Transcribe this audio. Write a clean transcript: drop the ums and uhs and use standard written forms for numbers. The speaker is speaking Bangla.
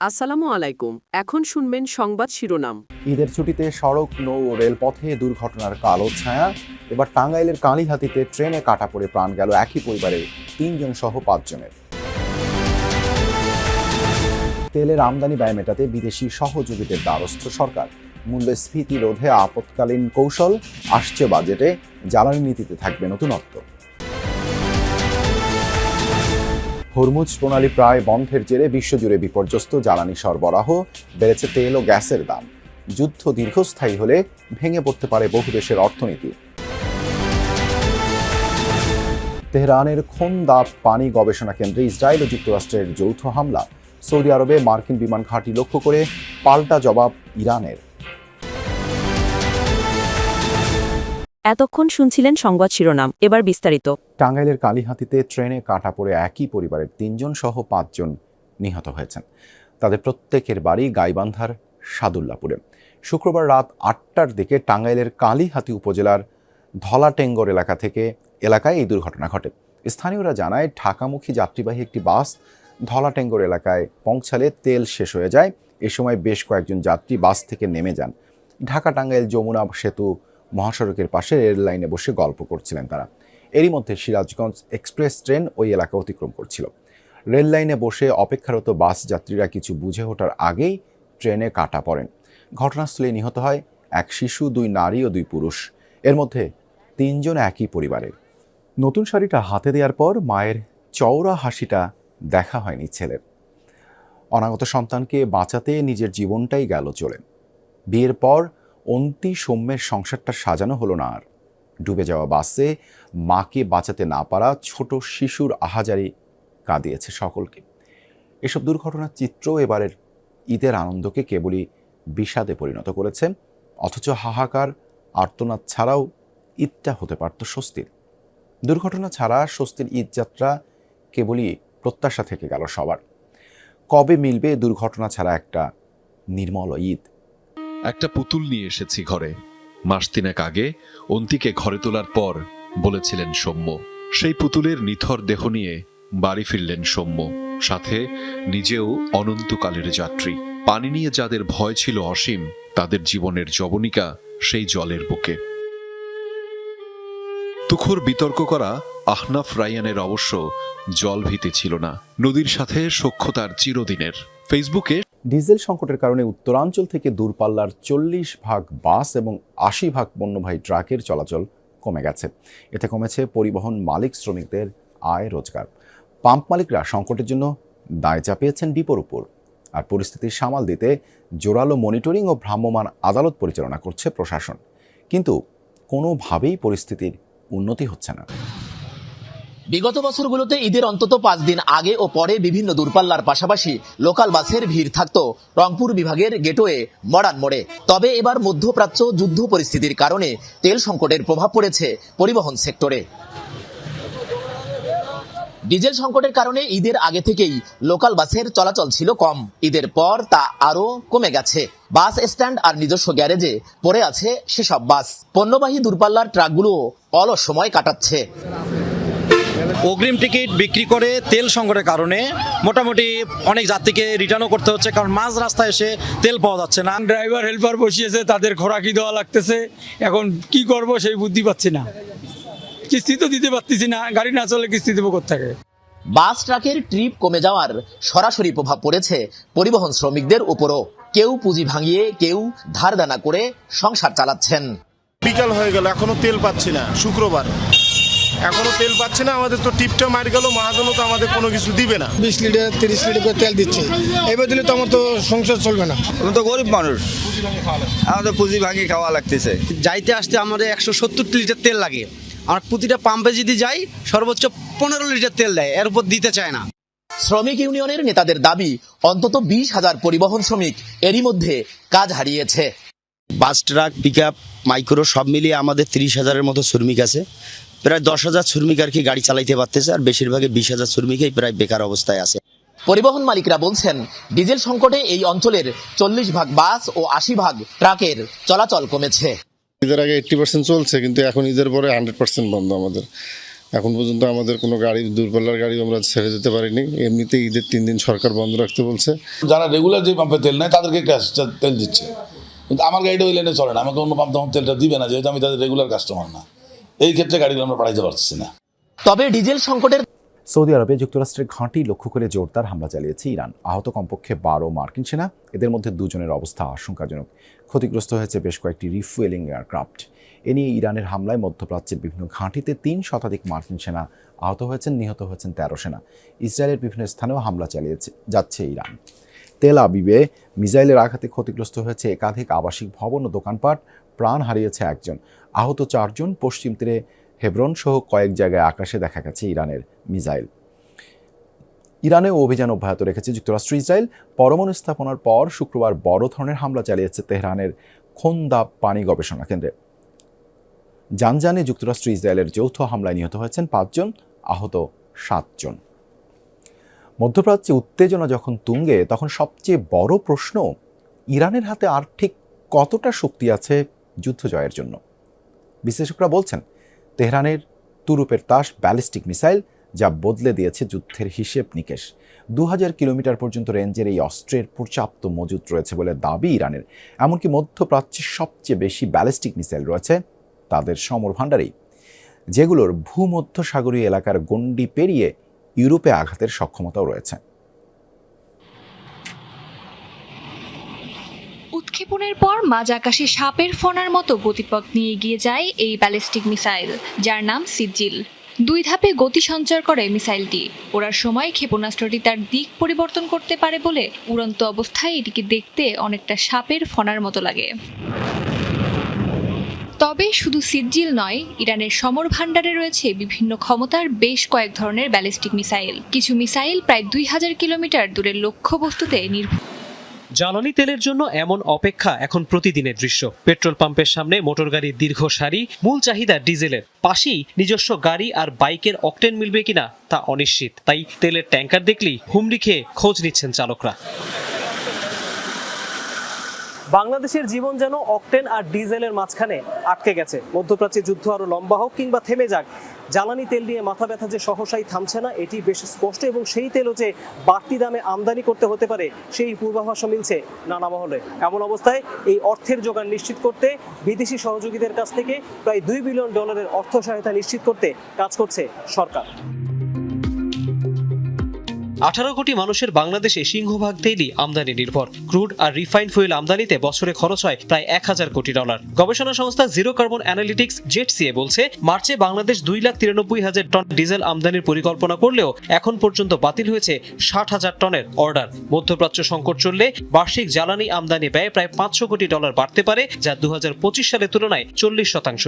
আসসালামু আলাইকুম। এখন শুনবেন সংবাদ শিরোনাম। ঈদের ছুটিতে সড়ক, নৌ ও রেলপথে দুর্ঘটনার কালো ছায়া। এবার টাঙ্গাইলের কালীহাতিতে ট্রেনে কাটা পড়ে প্রাণ গেল একই পরিবারের ৩ জন সহ ৫ জনের। তেলের আমদানি ব্যয় মেটাতে বিদেশি সহযোগীদের দ্বারস্থ সরকার। মূল্যস্ফীতি রোধে আপৎকালীন কৌশল, আসছে বাজেটে জ্বালানি নীতিতে থাকবে নতুনত্ব। হরমুজ প্রণালী প্রায় বন্ধের জেরে বিশ্বজুড়ে বিপর্যস্ত জ্বালানি সরবরাহ, বেড়েছে তেল ও গ্যাসের দাম। যুদ্ধ দীর্ঘস্থায়ী হলে ভেঙে পড়তে পারে বহু দেশের অর্থনীতি। তেহরানের খোন্দা পানি গবেষণা কেন্দ্রে ইসরায়েল ও যুক্তরাষ্ট্রের যৌথ হামলা। সৌদি আরবে মার্কিন বিমান ঘাঁটি লক্ষ্য করে পাল্টা জবাব ইরানের। এতক্ষণ শুনছিলেন সংবাদ শিরোনাম, এবার বিস্তারিত। টাঙ্গাইলের কালীহাতিতে ট্রেনে কাটা পড়ে একই পরিবারের ৩ জন সহ ৫ জন নিহত হয়েছেন। তাদের প্রত্যেকের বাড়ি গাইবান্ধার সাদুল্লাপুরে। শুক্রবার রাত ৮টার দিকে টাঙ্গাইলের কালীহাতি উপজেলার ধলাটেঙ্গর এলাকায় এই দুর্ঘটনা ঘটে। স্থানীয়রা জানায়, ঢাকামুখী যাত্রীবাহী একটি বাস ধলাটেঙ্গর এলাকায় পৌঁছালে তেল শেষ হয়ে যায়। এ সময় বেশ কয়েকজন যাত্রী বাস থেকে নেমে যান। ঢাকা টাঙ্গাইল যমুনা সেতু মহাসড়কের পাশে রেল লাইনে বসে গল্প করছিলেন তারা। এরই মধ্যে সিরাজগঞ্জ এক্সপ্রেস ট্রেন ওই এলাকা অতিক্রম করছিল। রেল লাইনে বসে অপেক্ষারত বাস যাত্রীরা কিছু বুঝে ওঠার আগেই ট্রেনে কাটা পড়েন। ঘটনাস্থলে নিহত হয় এক শিশু, 2 নারী ও 2 পুরুষ। এর মধ্যে 3 জন একই পরিবারের। নতুন শাড়িটা হাতে দেওয়ার পর মায়ের চওড়া হাসিটা দেখা হয়নি ছেলের। অনাগত সন্তানকে বাঁচাতে নিজের জীবনটাই গেল চলে। বিয়ের পর অন্তি সৌম্যের সংসারটা সাজানো হলো না আর। ডুবে যাওয়া বাসে মাকে বাঁচাতে না পারা ছোট শিশুর আহাজারি কাঁদিয়েছে সকলকে। এসব দুর্ঘটনার চিত্র এবারের ঈদের আনন্দকে কেবলই বিষাদে পরিণত করেছে। অথচ হাহাকার, আর্তনাদ ছাড়াও ঈদটা হতে পারত স্বস্তির। দুর্ঘটনা ছাড়া স্বস্তির ঈদযাত্রা কেবলই প্রত্যাশা থেকে গেল সবার। কবে মিলবে দুর্ঘটনা ছাড়া একটা নির্মল ঈদ? একটা পুতুল নিয়ে এসেছি ঘরে। মাস 3 আগে অন্তিকে ঘরে তোলার পর বলেছিলেন সৌম্য। সেই পুতুলের নিথর দেহ নিয়ে বাড়ি ফিরলেন সৌম্য, সাথে নিজেও অনন্তকালের যাত্রী। পানি নিয়ে যাদের ভয় ছিল অসীম, তাদের জীবনের যবনিকা সেই জলের বুকে। তুখোর বিতর্ক করা আহনাফ রাইয়ানের অবশ্য জল ভীতি ছিল না। নদীর সাথে সখ্যতার চিরদিনের। ফেসবুকে ডিজেল সংকটের কারণে উত্তরাঞ্চল থেকে দূরপাল্লার 40% বাস এবং 80% পণ্যবাহী ট্রাকের চলাচল কমে গেছে। এতে কমেছে পরিবহন মালিক শ্রমিকদের আয় রোজগার। পাম্প মালিকরা সংকটের জন্য দায় চাপিয়েছেন ডিপোর উপর। আর পরিস্থিতি সামাল দিতে জোরালো মনিটরিং ও ভ্রাম্যমাণ আদালত পরিচালনা করছে প্রশাসন। কিন্তু কোনোভাবেই পরিস্থিতির উন্নতি হচ্ছে না। বিগত বছরগুলোতে ঈদের অন্তত 5 দিন আগে ও পরে বিভিন্ন দূরপাল্লার পাশাপাশি লোকাল বাসের ভিড় থাকতো রংপুর বিভাগের গেটওয়ে মডার্ন মোড়ে। তবে এবার মধ্যপ্রাচ্য যুদ্ধ পরিস্থিতির কারণে তেল সংকটের প্রভাব পড়েছে পরিবহন সেক্টরে। ডিজেল সংকটের কারণে ঈদের আগে থেকেই লোকাল বাসের চলাচল ছিল কম। ঈদের পর তা আরো কমে গেছে। বাস স্ট্যান্ড আর নিজস্ব গ্যারেজে পড়ে আছে সেসব বাস। পণ্যবাহী দূরপাল্লার ট্রাকগুলো অলস সময় কাটাচ্ছে। অগ্রিম টিকিট বিক্রি করে তেল সংকটের কারণে মোটামুটি অনেক যাত্রীকে রিটার্নও করতে হচ্ছে, কারণ মাঝ রাস্তায় এসে তেল পাওয়া যাচ্ছে না। ড্রাইভার হেল্পার বসিয়েছে, তাদের খোরাকি দেওয়া লাগতেছে। এখন কি করব সেই বুদ্ধি পাচ্ছি না। কিস্তি তো দিতে পারতেছি না, গাড়ি না চলে কিস্তি দেবো কোত্থেকে। বাস ট্রাকের ট্রিপ কমে যাওয়ার সরাসরি প্রভাব পড়েছে পরিবহন শ্রমিকদের উপরও। কেউ পুঁজি ভাঙিয়ে, কেউ ধার দেনা করে সংসার চালাচ্ছেন। বিকাল হয়ে গেল, এখনো তেল পাচ্ছি না। শুক্রবার এখনো তেল পাচ্ছি না। আমাদের তো টিপটা মার গেল, মহাজনও তো আমাদের কোনো কিছু দিবে না। 20 লিটার 30 লিটার করে তেল দিচ্ছে। এবার দিলে তো আমার তো সংসার চলবে না। আমি তো গরিব মানুষ, আমাদের পুঁজি ভাঙিয়ে খাওয়া লাগতেছে। যাইতে আসতে আমাদের 170 লিটার তেল লাগে। আর প্রতিটা পাম্পে যদি যাই সর্বোচ্চ 15 লিটার তেল দেয়, এর উপর দিতে চায় না। শ্রমিক ইউনিয়নের নেতাদের দাবি, অন্তত 20,000 পরিবহন শ্রমিক এরই মধ্যে কাজ হারিয়েছে। বাস, ট্রাক, পিকআপ, মাইক্রো সব মিলিয়ে আমাদের 30,000-এর মতো শ্রমিক আছে। প্রায় 10,000 শ্রমিক আর কি গাড়ি চালাইতে পারতেছে, আর বেশিরভাগই 20,000 শ্রমিকই প্রায় বেকার অবস্থায় আছে। পরিবহন মালিকরা বলছেন, ডিজেল সংকটে এই অঞ্চলের 40% বাস ও 80% ট্রাকের চলাচল কমেছে। ঈদের আগে 80% চলছে, কিন্তু এখন ঈদের পরে 100% বন্ধ আমাদের। এখন পর্যন্ত আমাদের কোনো গাড়ি, দূরপাল্লার গাড়ি আমরা ছেড়ে যেতে পারিনি। এমনিতে ঈদের 3 দিন সরকার বন্ধ রাখতে বলছে। যারা রেগুলার যে পাম্পে তেল নেয় তাদেরকে ক্যাশ তেল দিচ্ছে, কিন্তু আমার গাড়িটা ওই লাইনে চলে না, আমাকে অন্য পাম্প তখন তেলটা দিবে না, যেহেতু আমি তাদের রেগুলার কাস্টমার না। এই ক্ষেত্রে গাড়িগুলো আমরা পাঠাইতে পারছি না। তবে ডিজেল সংকটের সৌদি আরবে যুক্তরাষ্ট্রের ঘাঁটি লক্ষ্য করে জোরদার হামলা চালিয়েছে ইরান। আহত কমপক্ষে 12 মার্কিন সেনা, এদের মধ্যে 2 জনের অবস্থা আশঙ্কাজনক। ক্ষতিগ্রস্ত হয়েছে বেশ কয়েকটি রিফুয়েলিং এয়ারক্রাফট। এ নিয়ে ইরানের হামলায় মধ্যপ্রাচ্যের বিভিন্ন ঘাঁটিতে 3 শতাধিক মার্কিন সেনা আহত হয়েছেন, নিহত হয়েছেন 13 সেনা। ইসরায়েলের বিভিন্ন স্থানেও হামলা চালিয়েছে যাচ্ছে ইরান। তেল আবিবে মিসাইলের আঘাতে ক্ষতিগ্রস্ত হয়েছে একাধিক আবাসিক ভবন ও দোকানপাট, প্রাণ হারিয়েছে 1 জন, আহত 4 জন। পশ্চিম তীরে হেব্রন সহ কয়েক জায়গায় আকাশে দেখা গেছে ইরানের মিসাইল। ইরানেও অভিযান অব্যাহত রেখেছে যুক্তরাষ্ট্র। ইসরায়েল পরমাণু স্থাপনার পর শুক্রবার বড় ধরনের হামলা চালিয়েছে তেহরানের খোন্দা পানি গবেষণা কেন্দ্রে। জানজানে যুক্তরাষ্ট্র ইসরায়েলের যৌথ হামলায় নিহত হয়েছেন 5 জন, আহত 7 জন। মধ্যপ্রাচ্যে উত্তেজনা যখন তুঙ্গে, তখন সবচেয়ে বড় প্রশ্ন, ইরানের হাতে আর ঠিক কতটা শক্তি আছে যুদ্ধ জয়ের জন্য। বিশ্লেষকরা বলছেন তেহরানের তুরুপের তাস ব্যালিস্টিক মিসাইল যা বদলে দিয়েছে যুদ্ধের হিসেব নিকেশ। 2000 কিলোমিটার পর্যন্ত রেঞ্জের এই অস্ত্রের পর্যাপ্ত মজুত রয়েছে বলে দাবি ইরানের। এমনকি মধ্যপ্রাচ্যের সবচেয়ে বেশি ব্যালিস্টিক মিসাইল রয়েছে তাদের সমর ভাণ্ডারেই, যেগুলোর ভূমধ্যসাগরীয় এলাকার গণ্ডি পেরিয়ে ইউরোপে আঘাতের সক্ষমতাও রয়েছে। উৎক্ষেপণের পর মাঝ আকাশে সাপের ফনার মতো গতিপথ নিয়ে এগিয়ে যায় এই ব্যালিস্টিক মিসাইল, যার নাম সিজিল। 2 ধাপে গতি সঞ্চার করে মিসাইলটি। ওড়ার সময় ক্ষেপণাস্ত্রটি তার দিক পরিবর্তন করতে পারে বলে উড়ন্ত অবস্থায় এটিকে দেখতে অনেকটা সাপের ফনার মতো লাগে। তবে শুধু সিজিল নয়, ইরানের সমর ভাণ্ডারে রয়েছে বিভিন্ন ক্ষমতার বেশ কয়েক ধরনের ব্যালিস্টিক মিসাইল। কিছু মিসাইল প্রায় 2000 কিলোমিটার দূরের লক্ষ্যবস্তুতে নির্ভর। জ্বালানি তেলের জন্য এমন অপেক্ষা এখন প্রতিদিনের দৃশ্য। পেট্রোল পাম্পের সামনে মোটর গাড়ির দীর্ঘ সারি, মূল চাহিদা ডিজেলের। পাশেই নিজস্ব গাড়ি আর বাইকের অকটেন মিলবে কিনা তা অনিশ্চিত। তাই তেলের ট্যাঙ্কার দেখলেই হুমড়ি খেয়ে খোঁজ নিচ্ছেন চালকরা। বাংলাদেশের জীবন যেন অকটেন আর ডিজেলের মাঝখানে আটকে গেছে। মধ্যপ্রাচ্যে যুদ্ধ আরো লম্বা হোক কিংবা থেমে যাক, জ্বালানি তেল নিয়ে মাথা ব্যথা যে সহসাই থামছে না, এটি বেশ স্পষ্ট। এবং সেই তেলও যে বাড়তি দামে আমদানি করতে হতে পারে, সেই পূর্বাভাসও মিলছে নানা মহলে। এমন অবস্থায় এই অর্থের যোগান নিশ্চিত করতে বিদেশি সহযোগীদের কাছ থেকে প্রায় $2 বিলিয়ন অর্থ সহায়তা নিশ্চিত করতে কাজ করছে সরকার। 18 কোটি মানুষের বাংলাদেশে সিংহভাগ তেলই আমদানি নির্ভর। ক্রুড আর রিফাইন্ড ফুয়েল আমদানিতে বছরে খরচ হয় প্রায় $1000 কোটি। গবেষণা সংস্থা জিরো কার্বন অ্যানালিটিক্স জেটসিএ বলছে, মার্চে বাংলাদেশ 2,93,000 টন ডিজেল আমদানির পরিকল্পনা করলেও এখন পর্যন্ত বাতিল হয়েছে 60,000 টনের অর্ডার। মধ্যপ্রাচ্য সংকট চললে বার্ষিক জ্বালানি আমদানি ব্যয় প্রায় $500 কোটি বাড়তে পারে, যা 2025 সালের তুলনায় 40%